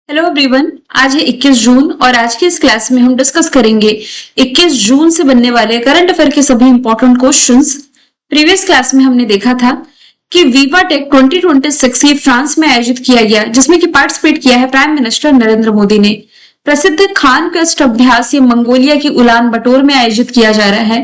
Hello everyone. आज है 21 जून और आज की इस क्लास में हम डिस्कस करेंगे 21 जून से बनने वाले करंट अफेयर के सभी इंपॉर्टेंट क्वेश्चंस। प्रीवियस क्लास में हमने देखा था कि वीवा टेक 2026 ये फ्रांस में आयोजित किया गया, जिसमें कि पार्टिसिपेट किया है प्राइम मिनिस्टर नरेंद्र मोदी ने। प्रसिद्ध खान कस्ट अभ्यास ये मंगोलिया की उलान बटोर में आयोजित किया जा रहा है।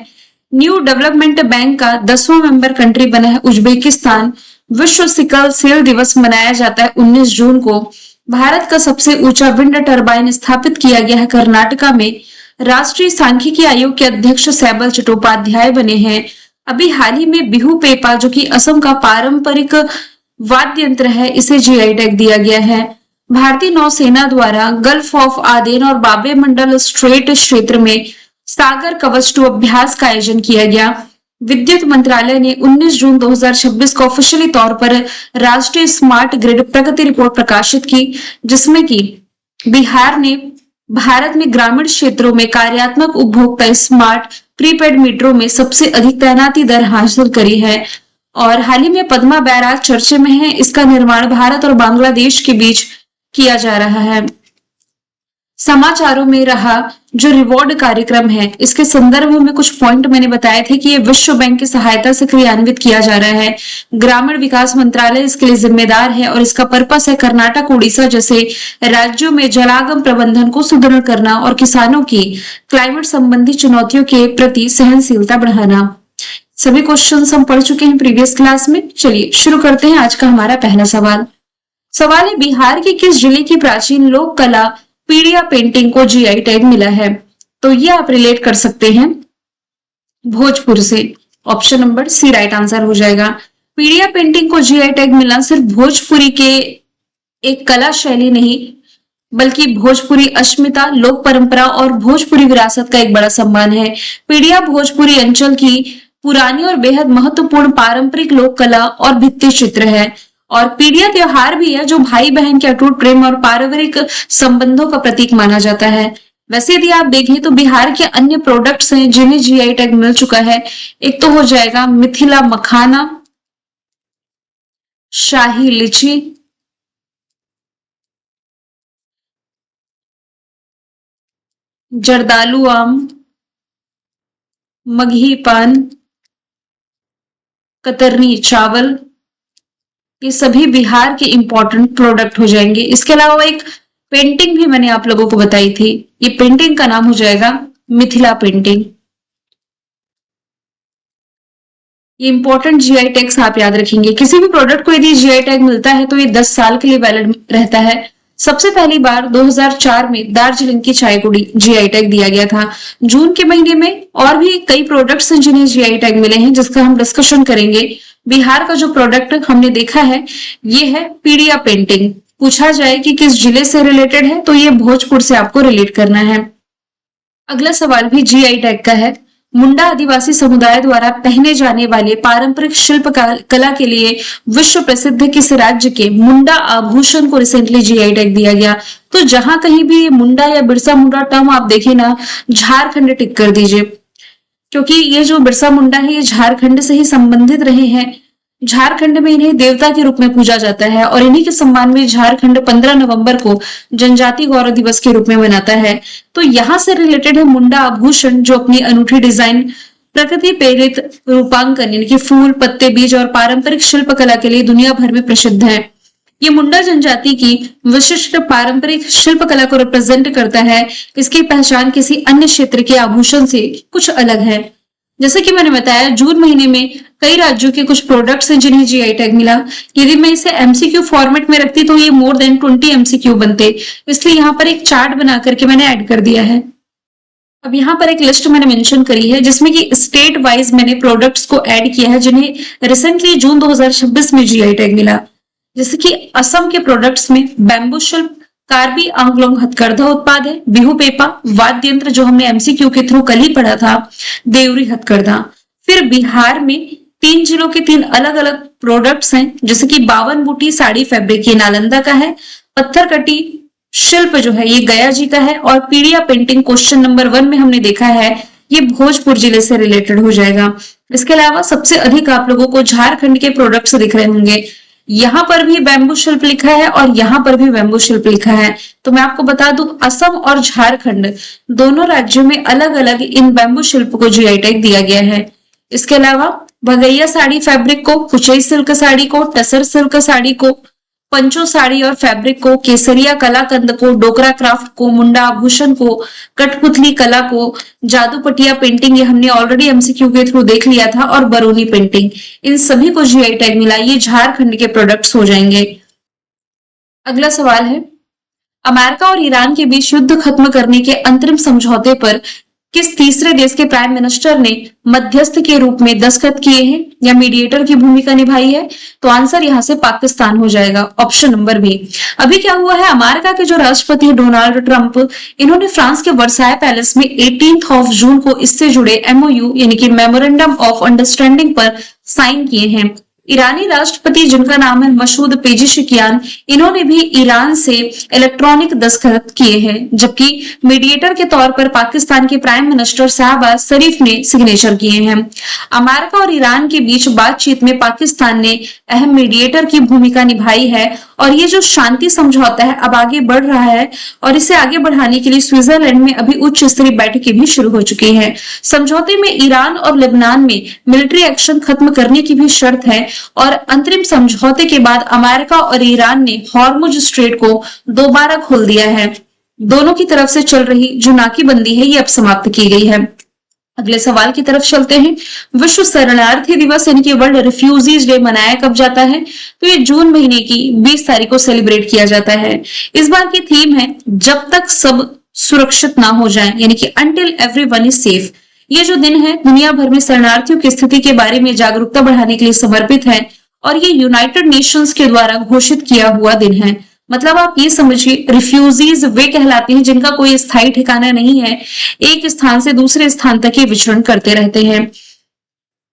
न्यू डेवलपमेंट बैंक का 10वां मेंबर कंट्री बना है उज्बेकिस्तान। विश्व सिकल सेल दिवस मनाया जाता है 19 जून को। भारत का सबसे ऊंचा विंड टरबाइन स्थापित किया गया है कर्नाटका में। राष्ट्रीय सांख्यिकी आयोग के अध्यक्ष सैबल चट्टोपाध्याय बने हैं। अभी हाल ही में बिहू पेपा, जो कि असम का पारंपरिक वाद्य यंत्र है, इसे जीआई टैग दिया गया है। भारतीय नौसेना द्वारा गल्फ ऑफ आदेन और बाबे मंडल स्ट्रेट क्षेत्र में सागर कवच 2 अभ्यास का आयोजन किया गया। विद्युत मंत्रालय ने 19 जून 2026 को ऑफिशियली तौर पर राष्ट्रीय स्मार्ट ग्रिड प्रगति रिपोर्ट प्रकाशित की, जिसमें कि बिहार ने भारत में ग्रामीण क्षेत्रों में कार्यात्मक उपभोक्ता स्मार्ट प्रीपेड मीटरों में सबसे अधिक तैनाती दर हासिल करी है। और हाल ही में पद्मा बैराज चर्चे में है। इसका निर्माण भारत और बांग्लादेश के बीच किया जा रहा है। समाचारों में रहा जो रिवॉर्ड कार्यक्रम है, इसके संदर्भ में कुछ पॉइंट मैंने बताए थे कि ये विश्व बैंक की सहायता से क्रियान्वित किया जा रहा है। ग्रामीण विकास मंत्रालय इसके लिए जिम्मेदार है और इसका पर्पस है कर्नाटक, उड़ीसा जैसे राज्यों में जलागम प्रबंधन को सुदृढ़ करना और किसानों की क्लाइमेट संबंधी चुनौतियों के प्रति सहनशीलता बढ़ाना। सभी क्वेश्चन हम पढ़ चुके हैं प्रीवियस क्लास में। चलिए शुरू करते हैं आज का हमारा पहला सवाल। सवाल है, बिहार के किस जिले की प्राचीन लोक कला पीड़िया पेंटिंग को जीआई टैग मिला है? तो ये आप रिलेट कर सकते हैं भोजपुर से। Option number C right answer हो जाएगा। पीड़िया पेंटिंग को जीआई टैग मिलना सिर्फ भोजपुरी के एक कला शैली नहीं, बल्कि भोजपुरी अस्मिता, लोक परंपरा और भोजपुरी विरासत का एक बड़ा सम्मान है। पीड़िया भोजपुरी अंचल की पुरानी और बेहद महत्वपूर्ण पारंपरिक लोक कला और भित्ति चित्र है। और पीड़िया त्योहार भी है जो भाई बहन के अटूट प्रेम और पारिवारिक संबंधों का प्रतीक माना जाता है। वैसे यदि आप देखें तो बिहार के अन्य प्रोडक्ट्स हैं जिन्हें जीआई टैग मिल चुका है। एक तो हो जाएगा मिथिला मखाना, शाही लीची, जर्दालू आम, मगही पान, कतरनी चावल, ये सभी बिहार के इंपॉर्टेंट प्रोडक्ट हो जाएंगे। इसके अलावा एक पेंटिंग भी मैंने आप लोगों को बताई थी। ये पेंटिंग का नाम हो जाएगा मिथिला पेंटिंग। ये इंपॉर्टेंट जीआई टैग्स आप याद रखेंगे। किसी भी प्रोडक्ट को यदि जीआई टैग मिलता है तो ये 10 साल के लिए वैलिड रहता है। सबसे पहली बार 2004 में दार्जिलिंग की चाय को जीआई टैग दिया गया था। जून के महीने में और भी कई प्रोडक्ट्स हैं जिन्हें जीआई टैग मिले हैं, जिसका हम डिस्कशन करेंगे। बिहार का जो प्रोडक्ट हमने देखा है ये है पीड़िया पेंटिंग। पूछा जाए कि किस जिले से रिलेटेड है तो ये भोजपुर से आपको रिलेट करना है। अगला सवाल भी जीआई टैग का है। मुंडा आदिवासी समुदाय द्वारा पहने जाने वाले पारंपरिक शिल्प कला के लिए विश्व प्रसिद्ध किस राज्य के मुंडा आभूषण को रिसेंटली जीआई टैग दिया गया? तो जहां कहीं भी मुंडा या बिरसा मुंडा टर्म आप देखें ना, झारखंड टिक कर दीजिए, क्योंकि ये जो बिरसा मुंडा है ये झारखंड से ही संबंधित रहे हैं। झारखंड में इन्हें देवता के रूप में पूजा जाता है और इन्हीं के सम्मान में झारखंड 15 नवंबर को जनजाति गौरव दिवस के रूप में मनाता है। तो यहाँ से रिलेटेड है मुंडा आभूषण, जो अपनी अनूठी डिजाइन, प्रकृति प्रेरित रूपांकन यानी कि फूल, पत्ते, बीज और पारंपरिक शिल्प कला के लिए दुनिया भर में प्रसिद्ध है। ये मुंडा जनजाति की विशिष्ट पारंपरिक शिल्प कला को रिप्रेजेंट करता है। इसकी पहचान किसी अन्य क्षेत्र के आभूषण से कुछ अलग है। जैसे कि मैंने बताया, जून महीने में कई राज्यों के कुछ प्रोडक्ट्स हैं जिन्हें जीआई टैग मिला। यदि मैं इसे एमसीक्यू फॉर्मेट में रखती तो ये मोर देन 20 एमसीक्यू बनते, इसलिए यहाँ पर एक चार्ट बना करके मैंने ऐड कर दिया है। अब यहाँ पर एक लिस्ट मैंने मेंशन करी है जिसमें कि स्टेट वाइज मैंने प्रोडक्ट्स को ऐड किया है जिन्हें रिसेंटली जून 2026 में जीआई टैग मिला। जैसे कि असम के प्रोडक्ट्स में बैम्बू शिल्प, कार्बी आंगलोंग हथकरघा उत्पाद है, बिहू पेपा, वाद्य यंत्र जो हमने एमसीक्यू के थ्रू कल ही पढ़ा था, देवरी हथकरघा। फिर बिहार में 3 जिलों के 3 अलग अलग प्रोडक्ट्स हैं, जैसे कि 52 बूटी साड़ी फैब्रिक ये नालंदा का है, पत्थर कटी शिल्प जो है ये गया जी का है, और पीड़िया पेंटिंग क्वेश्चन नंबर 1 में हमने देखा है ये भोजपुर जिले से रिलेटेड हो जाएगा। इसके अलावा सबसे अधिक आप लोगों को झारखंड के प्रोडक्ट्स दिख रहे होंगे। यहाँ पर भी बैम्बू शिल्प लिखा है और यहाँ पर भी बैम्बू शिल्प लिखा है। तो मैं आपको बता दूं, असम और झारखंड दोनों राज्यों में अलग अलग इन बैम्बू शिल्प को जीआई टैग दिया गया है। इसके अलावा भगैया साड़ी फैब्रिक को, कुचई सिल्क साड़ी को, टसर सिल्क साड़ी को, पंचो साड़ी और फैब्रिक को, केसरिया कलाकंद को, डोकरा क्राफ्ट को, मुंडा आभूषण को, कठपुतली कला को, जादू पटिया पेंटिंग, ये हमने ऑलरेडी एमसीक्यू के थ्रू देख लिया था, और बरूनी पेंटिंग, इन सभी को जीआई टैग मिला। ये झारखंड के प्रोडक्ट्स हो जाएंगे। अगला सवाल है, अमेरिका और ईरान के बीच युद्ध खत्म करने के अंतरिम समझौते पर किस तीसरे देश के प्राइम मिनिस्टर ने मध्यस्थ के रूप में दस्तखत किए हैं या मीडिएटर की भूमिका निभाई है? तो आंसर यहां से पाकिस्तान हो जाएगा, ऑप्शन नंबर बी। अभी क्या हुआ है, अमेरिका के जो राष्ट्रपति है डोनाल्ड ट्रंप, इन्होंने फ्रांस के वर्साय पैलेस में 18 जून को इससे जुड़े एमओयू यानी कि मेमोरेंडम ऑफ अंडरस्टैंडिंग पर साइन किए हैं। ईरानी राष्ट्रपति जिनका नाम है मसूद पेजिशकियान, इन्होंने भी ईरान से इलेक्ट्रॉनिक दस्तखत किए हैं, जबकि मीडिएटर के तौर पर पाकिस्तान के प्राइम मिनिस्टर शहबाज शरीफ ने सिग्नेचर किए हैं। अमेरिका और ईरान के बीच बातचीत में पाकिस्तान ने अहम मीडिएटर की भूमिका निभाई है और ये जो शांति समझौता है अब आगे बढ़ रहा है और इसे आगे बढ़ाने के लिए स्विट्जरलैंड में अभी उच्च स्तरीय बैठकें भी शुरू हो चुकी हैं। समझौते में ईरान और लेबनान में मिलिट्री एक्शन खत्म करने की भी शर्त है और अंतरिम समझौते के बाद अमेरिका और ईरान ने हॉर्मुज स्ट्रेट को दोबारा खोल दिया है। दोनों की तरफ से चल रही जो नाकेबंदी है ये अब समाप्त की गई है। अगले सवाल की तरफ चलते हैं। विश्व शरणार्थी दिवस यानी कि वर्ल्ड रिफ्यूजीज डे मनाया कब जाता है? तो ये जून महीने की 20 तारीख को सेलिब्रेट किया जाता है। इस बार की थीम है जब तक सब सुरक्षित ना हो जाए, यानी कि अंटिल एवरीवन इज सेफ। ये जो दिन है दुनिया भर में शरणार्थियों की स्थिति के बारे में जागरूकता बढ़ाने के लिए समर्पित है और ये यूनाइटेड नेशंस के द्वारा घोषित किया हुआ दिन है। मतलब आप ये समझिए, रिफ्यूजीज वे कहलाते हैं जिनका कोई स्थायी ठिकाना नहीं है, एक स्थान से दूसरे स्थान तक ही विचरण करते रहते हैं।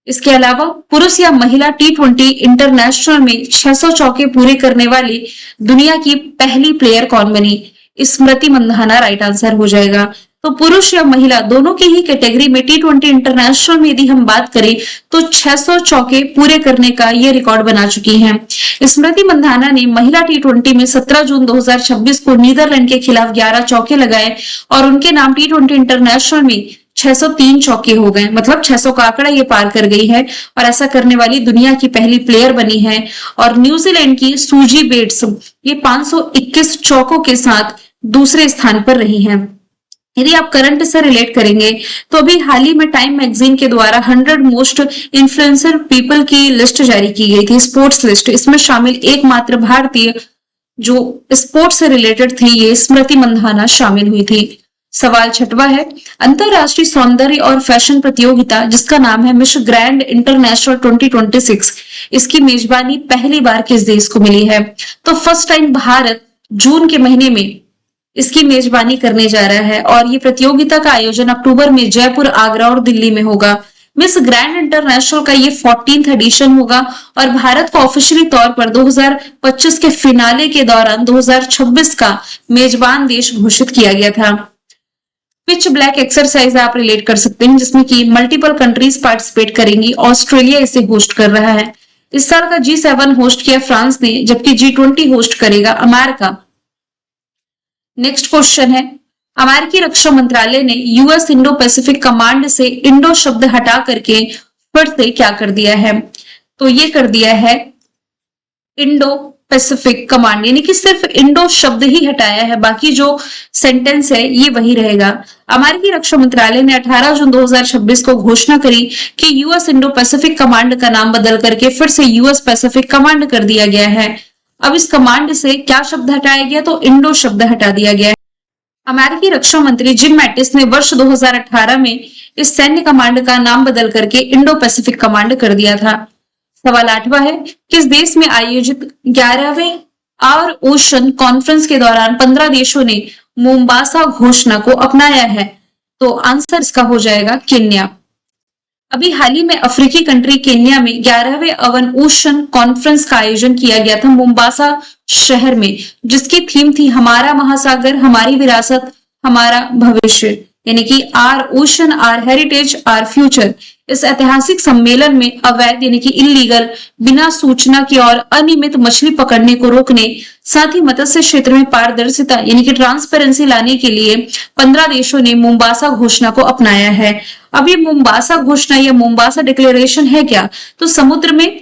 इसके अलावा पुरुष या महिला T20 इंटरनेशनल में 600 चौके पूरे करने वाली दुनिया की पहली प्लेयर कौन बनी? स्मृति मंधाना राइट आंसर हो जाएगा। तो पुरुष या महिला दोनों की ही कैटेगरी में T20 इंटरनेशनल में यदि हम बात करें तो 600 चौके पूरे करने का ये रिकॉर्ड बना चुकी हैं। स्मृति मंधाना ने महिला T20 में 17 जून 2026 को नीदरलैंड के खिलाफ 11 चौके लगाए और उनके नाम T20 इंटरनेशनल में 603 चौके हो गए, मतलब 600 का आंकड़ा ये पार कर गई है और ऐसा करने वाली दुनिया की पहली प्लेयर बनी है। और न्यूजीलैंड की सूजी बेट्स ये 521 चौकों के साथ दूसरे स्थान पर रही हैं। यदि आप करंट से रिलेट करेंगे तो अभी हाल ही में टाइम मैगजीन के द्वारा 100 मोस्ट इन्फ्लुएंसर पीपल की लिस्ट जारी की गई थी, स्पोर्ट्स लिस्ट। इसमें शामिल एकमात्र भारतीय जो स्पोर्ट्स से रिलेटेड थी ये स्मृति मंधाना शामिल हुई थी। सवाल छठवा है, अंतरराष्ट्रीय सौंदर्य और फैशन प्रतियोगिता जिसका नाम है मिस ग्रैंड इंटरनेशनल 2026, इसकी मेजबानी पहली बार किस देश को मिली है? तो फर्स्ट टाइम भारत जून के महीने में इसकी मेजबानी करने जा रहा है और ये प्रतियोगिता का आयोजन अक्टूबर में जयपुर, आगरा और दिल्ली में होगा। मिस ग्रैंड इंटरनेशनल का ये 14th एडिशन होगा और भारत को ऑफिशियली तौर पर 2025 के फिनाले के दौरान 2026 का मेजबान देश घोषित किया गया था। पिच ब्लैक एक्सरसाइज आप रिलेट कर सकते हैं जिसमें कि मल्टीपल कंट्रीज पार्टिसिपेट करेंगी। ऑस्ट्रेलिया इसे होस्ट कर रहा है। इस साल का G7 होस्ट किया फ्रांस ने, जबकि G20 होस्ट करेगा अमेरिका। नेक्स्ट क्वेश्चन है, अमेरिकी रक्षा मंत्रालय ने यूएस इंडो पैसिफिक कमांड से इंडो शब्द हटा करके फिर से क्या कर दिया है? तो ये कर दिया है इंडो पैसिफिक कमांड, यानी कि सिर्फ इंडो शब्द ही हटाया है, बाकी जो सेंटेंस है ये वही रहेगा। अमेरिकी रक्षा मंत्रालय ने 18 जून 2026 को घोषणा करी कि यूएस इंडो पैसिफिक कमांड का नाम बदल करके फिर से यूएस पैसिफिक कमांड कर दिया गया है। अब इस कमांड से क्या शब्द हटाया गया? तो इंडो शब्द हटा दिया गया है। अमेरिकी रक्षा मंत्री जिम मैटिस ने वर्ष 2018 में इस सैन्य कमांड का नाम बदल करके इंडो पैसिफिक कमांड कर दिया था। सवाल 8वां है, किस देश में आयोजित 11वें आर ओशन कॉन्फ्रेंस के दौरान 15 देशों ने मोम्बासा घोषणा को अपनाया है? तो आंसर इसका हो जाएगा केन्या। अभी हाल ही में अफ्रीकी कंट्री केन्या में 11वें अवन ओशन कॉन्फ्रेंस का आयोजन किया गया था मोम्बासा शहर में, जिसकी थीम थी हमारा महासागर, हमारी विरासत, हमारा भविष्य, यानी कि our ocean, our heritage, our future. इस ऐतिहासिक सम्मेलन में अवैध यानी कि इलीगल, बिना सूचना के और अनियमित मछली पकड़ने को रोकने, साथ ही मत्स्य क्षेत्र में पारदर्शिता यानी कि ट्रांसपेरेंसी लाने के लिए 15 देशों ने मोम्बासा घोषणा को अपनाया है। अब ये मोम्बासा घोषणा या मोम्बासा डिक्लेरेशन है क्या? तो समुद्र में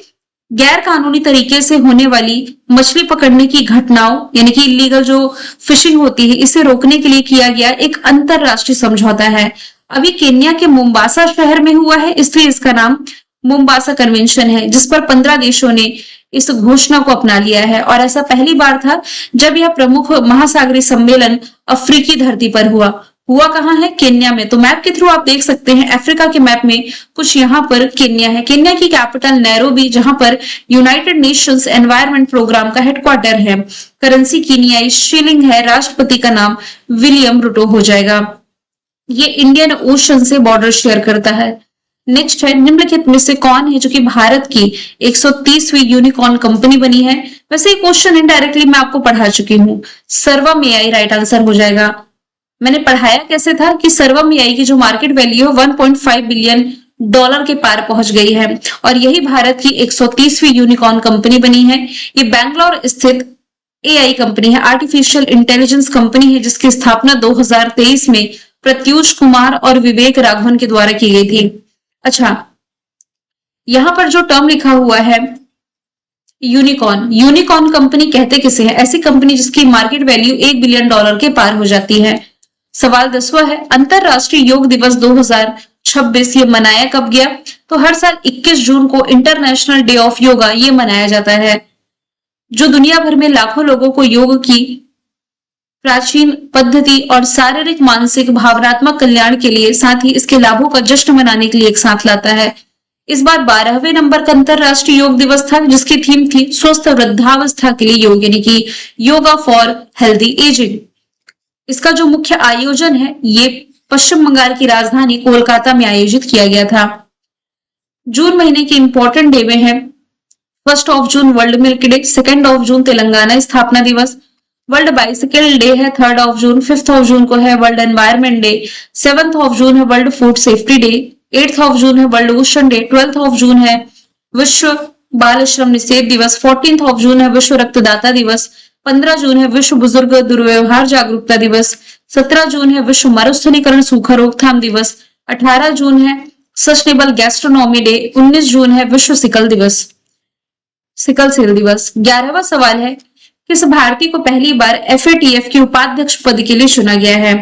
गैर कानूनी तरीके से होने वाली मछली पकड़ने की घटनाओं यानी कि इलीगल जो फिशिंग होती है, इसे रोकने के लिए किया गया एक अंतरराष्ट्रीय समझौता है। अभी केन्या के मोम्बासा शहर में हुआ है, इसलिए इसका नाम मोम्बासा कन्वेंशन है, जिस पर 15 देशों ने इस घोषणा को अपना लिया है। और ऐसा पहली बार था जब यह प्रमुख महासागरीय सम्मेलन अफ्रीकी धरती पर हुआ कहाँ है? केन्या में। तो मैप के थ्रू आप देख सकते हैं, अफ्रीका के मैप में कुछ यहाँ पर केन्या है। केन्या की कैपिटल नैरोबी, जहां पर यूनाइटेड नेशंस एनवायरनमेंट प्रोग्राम का हेडक्वार्टर है। करेंसी कीनियाई शिलिंग है। राष्ट्रपति का नाम विलियम रूटो हो जाएगा। ये इंडियन ओशन से बॉर्डर शेयर करता है। नेक्स्ट है, निम्नलिखित में से कौन है जो कि भारत की 130वीं यूनिकॉर्न कंपनी बनी है? वैसे ये क्वेश्चन इनडायरेक्टली मैं आपको पढ़ा चुकी हूँ। सर्वम एआई राइट आंसर हो जाएगा। मैंने पढ़ाया कैसे था कि सर्वम एआई की जो मार्केट वैल्यू है 1.5 बिलियन डॉलर के पार पहुंच गई है और यही भारत की 130वीं यूनिकॉर्न कंपनी बनी है। ये बैंगलोर स्थित एआई कंपनी है, आर्टिफिशियल इंटेलिजेंस कंपनी है, जिसकी स्थापना 2023 में प्रत्यूष कुमार और विवेक राघवन के द्वारा की गई थी। अच्छा, यहां पर जो टर्म लिखा हुआ है यूनिकॉर्न, यूनिकॉर्न कंपनी कहते किसे हैं? ऐसी कंपनी जिसकी मार्केट वैल्यू 1 बिलियन डॉलर के पार हो जाती है। सवाल 10वां है, अंतरराष्ट्रीय योग दिवस 2026 ये मनाया कब गया? तो हर साल 21 जून को इंटरनेशनल डे ऑफ योगा ये मनाया जाता है, जो दुनिया भर में लाखों लोगों को योग की प्राचीन पद्धति और शारीरिक, मानसिक, भावनात्मक कल्याण के लिए, साथ ही इसके लाभों का जश्न मनाने के लिए एक साथ लाता है। इस बार 12वें नंबर का अंतरराष्ट्रीय योग दिवस था, जिसकी थीम थी स्वस्थ वृद्धावस्था के लिए योग, यानी कि योगा फॉर हेल्दी एजिंग। इसका जो मुख्य आयोजन है ये पश्चिम बंगाल की राजधानी कोलकाता में आयोजित किया गया था। जून महीने के इंपॉर्टेंट डे में है 1 जून वर्ल्ड मिल्क डे, 2 जून तेलंगाना स्थापना दिवस, वर्ल्ड बाइसिकल डे है 3 जून, 5 जून को है वर्ल्ड एनवायरमेंट डे, 7 जून है वर्ल्ड फूड सेफ्टी डे, 8 जून है वर्ल्ड ओशन डे, 12 जून है विश्व बाल श्रम निषेध दिवस, 14 जून है विश्व रक्तदाता दिवस, 15 जून है विश्व बुजुर्ग दुर्व्यवहार जागरूकता दिवस, 17 जून है विश्व मरुस्थलीकरण सूखा रोकथाम दिवस, 18 जून है सस्टेनेबल गैस्ट्रोनॉमी डे, 19 जून है विश्व सिकल सेल दिवस। 11वां सवाल है, किस भारतीय को पहली बार FATF के उपाध्यक्ष पद के लिए चुना गया है?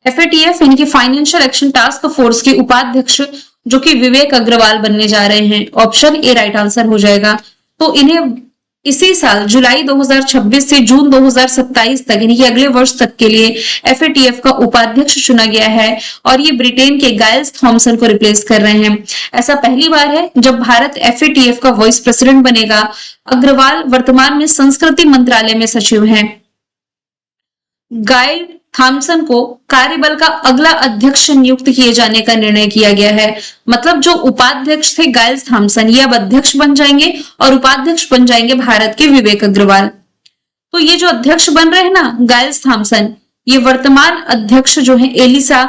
FATF यानी कि फाइनेंशियल एक्शन टास्क फोर्स के उपाध्यक्ष जो कि विवेक अग्रवाल बनने जा रहे हैं। ऑप्शन ए राइट आंसर हो जाएगा। तो इन्हें इसी साल जुलाई 2026 से जून 2027 तक यानी कि अगले वर्ष तक के लिए FATF का उपाध्यक्ष चुना गया है और ये ब्रिटेन के गाइल्स थॉमसन को रिप्लेस कर रहे हैं। ऐसा पहली बार है जब भारत FATF का वाइस प्रेसिडेंट बनेगा। अग्रवाल वर्तमान में संस्कृति मंत्रालय में सचिव हैं। गाइल थॉमसन को कार्यबल का अगला अध्यक्ष नियुक्त किए जाने का निर्णय किया गया है। मतलब जो उपाध्यक्ष थे गाइल्स थॉमसन, ये अब अध्यक्ष बन जाएंगे और उपाध्यक्ष बन जाएंगे भारत के विवेक अग्रवाल। तो ये जो अध्यक्ष बन रहे हैं ना गाइल्स थॉमसन, ये वर्तमान अध्यक्ष जो है एलिसा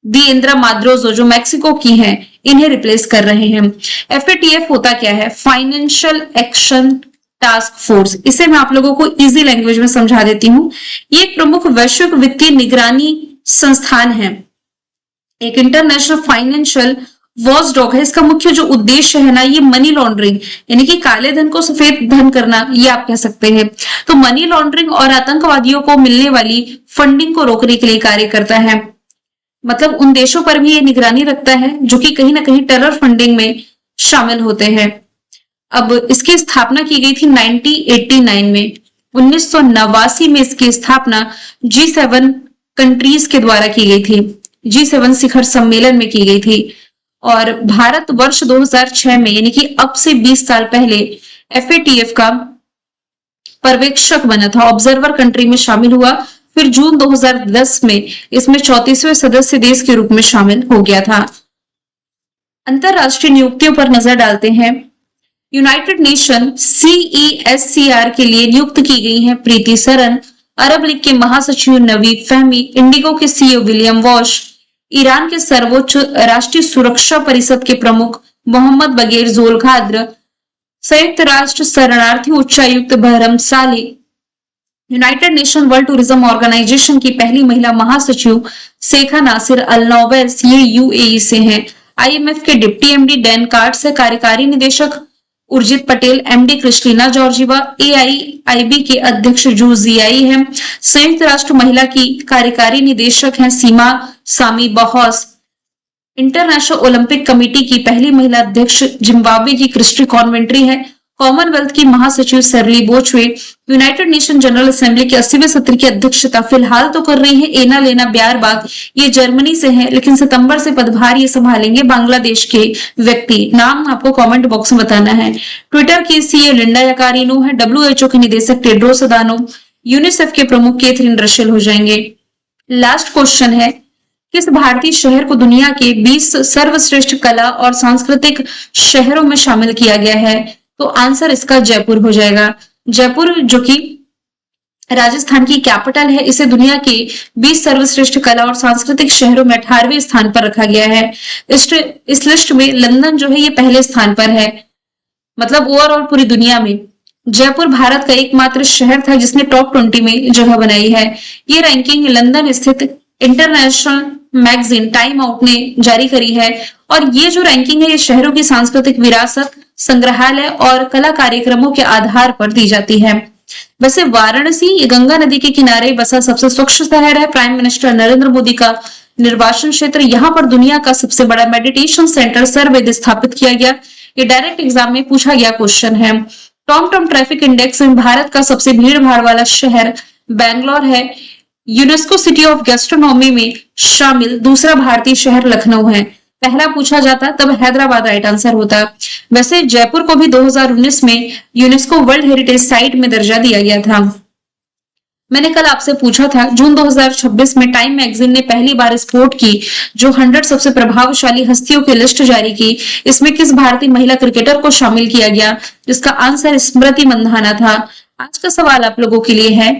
दिएंद्रा माद्रोजो जो मैक्सिको की हैं, इन्हें रिप्लेस कर रहे हैं। FATF होता क्या है? Financial action task force. इसे मैं आप लोगों को इजी लैंग्वेज में समझा देती हूँ। ये एक प्रमुख वैश्विक वित्तीय निगरानी संस्थान है, एक इंटरनेशनल फाइनेंशियल वॉचडॉग है। इसका मुख्य जो उद्देश्य है ना, ये मनी लॉन्ड्रिंग यानी कि काले धन को सफेद धन करना, ये आप कह सकते हैं। तो मनी लॉन्ड्रिंग और आतंकवादियों को मिलने वाली फंडिंग को रोकने के लिए कार्य करता है। मतलब उन देशों पर भी ये निगरानी रखता है जो कि कहीं ना कहीं टेरर फंडिंग में शामिल होते हैं। अब इसकी स्थापना की गई थी 1989 में। 1989 में इसकी स्थापना G7 कंट्रीज के द्वारा की गई थी, G7 शिखर सम्मेलन में की गई थी। और भारत वर्ष 2006 में यानी कि अब से 20 साल पहले FATF का पर्यवेक्षक बना था, ऑब्जर्वर कंट्री में शामिल हुआ। फिर जून 2010 में इसमें 34वें सदस्य देश के रूप में शामिल हो गया था। अंतरराष्ट्रीय नियुक्तियों पर नजर डालते हैं। यूनाइटेड नेशन CESCR के लिए नियुक्त की गई हैं प्रीति सरन, अरब लीग के महासचिव नवीद फहमी, इंडिगो के CEO विलियम वॉश, ईरान के सर्वोच्च राष्ट्रीय सुरक्षा परिषद के प्रमुख मोहम्मद बगैर जोलखाद्र, संयुक्त राष्ट्र शरणार्थी उच्चायुक्त Barham Salih, united nation world tourism organisation की पहली महिला महासचिव शेखा नासिर अल नौवैस, ये यूएई से हैं। आईएमएफ के डिप्टी एमडी डैन कार्ड्स है। कार्यकारी निदेशक Urjit Patel, MD Kristalina Georgieva, AIIB के अध्यक्ष जू जियाई हैं। संयुक्त राष्ट्र महिला की कार्यकारी निदेशक हैं सीमा सामी बहौस। इंटरनेशनल ओलंपिक कमेटी की पहली महिला अध्यक्ष जिम्बाब्वे की क्रिस्टी कॉन्वेंट्री है। कॉमनवेल्थ की महासचिव Serli बोचवे, United nation general assembly के 80वें सत्र की अध्यक्षता फिलहाल तो कर रही है एना लेना ब्यारबाग, ये जर्मनी से है, लेकिन सितंबर से पदभार ये संभालेंगे बांग्लादेश के व्यक्ति। नाम आपको कमेंट बॉक्स में बताना है। ट्विटर की सीईओ लिंडा याकारिनो है। डब्ल्यूएचओ के निदेशक टेड्रोस अदानोम, यूनिसेफ के प्रमुख कैथरीन रशेल हो जाएंगे। लास्ट क्वेश्चन है, किस भारतीय शहर को दुनिया के 20 सर्वश्रेष्ठ कला और सांस्कृतिक शहरों में शामिल किया गया है? तो आंसर इसका जयपुर हो जाएगा। जयपुर जो कि राजस्थान की कैपिटल है, इसे दुनिया के 20 सर्वश्रेष्ठ कला और सांस्कृतिक शहरों में 18वें स्थान पर रखा गया है। इस लिस्ट में लंदन जो है ये पहले स्थान पर है, मतलब ओवरऑल पूरी दुनिया में जयपुर भारत का एकमात्र शहर था जिसने टॉप 20 में जगह बनाई है। ये रैंकिंग लंदन स्थित इंटरनेशनल मैगजीन टाइम आउट ने जारी करी है और ये जो रैंकिंग है ये शहरों की सांस्कृतिक विरासत, संग्रहालय और कला कार्यक्रमों के आधार पर दी जाती है। वैसे वाराणसी ये गंगा नदी के किनारे बसा सबसे स्वच्छ शहर है। प्राइम मिनिस्टर नरेंद्र मोदी का निर्वाचन क्षेत्र, यहाँ पर दुनिया का सबसे बड़ा मेडिटेशन सेंटर सर्वेद स्थापित किया गया। ये डायरेक्ट एग्जाम में पूछा गया क्वेश्चन है। टॉम ट्रैफिक इंडेक्स में भारत का सबसे भीड़ भाड़ वाला शहर बैंगलोर है। यूनेस्को सिटी ऑफ गैस्ट्रोनॉमी में शामिल दूसरा भारतीय शहर लखनऊ है। पहला पूछा जाता तब हैदराबाद राइट आंसर होता। वैसे जयपुर को भी 2019 में यूनेस्को वर्ल्ड हेरिटेज साइट में दर्जा दिया गया था। मैंने कल आपसे पूछा था, जून 2026 में टाइम मैगजीन ने पहली बार स्पोर्ट की जो 100 सबसे प्रभावशाली हस्तियों की लिस्ट जारी की, इसमें किस भारतीय महिला क्रिकेटर को शामिल किया गया? जिसका आंसर स्मृति मंधाना था। आज का सवाल आप लोगों के लिए है,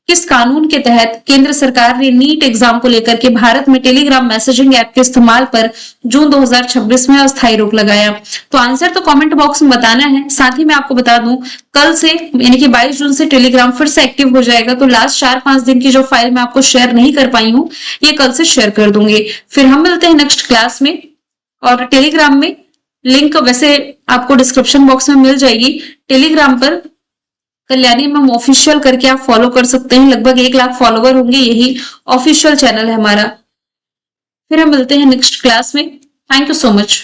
किस कानून के तहत केंद्र सरकार ने नीट एग्जाम को लेकर के भारत में टेलीग्राम मैसेजिंग ऐप के इस्तेमाल पर जून 2026 में अस्थायी रोक लगाया? तो आंसर तो कमेंट बॉक्स में बताना है। साथ ही मैं आपको बता दूं, कल से यानी कि 22 जून से टेलीग्राम फिर से एक्टिव हो जाएगा, तो लास्ट 4-5 दिन की जो फाइल मैं आपको शेयर नहीं कर पाई हूँ ये कल से शेयर कर दूंगी। फिर हम मिलते हैं नेक्स्ट क्लास में। और टेलीग्राम में लिंक वैसे आपको डिस्क्रिप्शन बॉक्स में मिल जाएगी। टेलीग्राम पर कल्याणी मैम ऑफिशियल करके आप फॉलो कर सकते हैं। लगभग 1 लाख फॉलोवर होंगे, यही ऑफिशियल चैनल है हमारा। फिर हम मिलते हैं नेक्स्ट क्लास में। Thank you so much.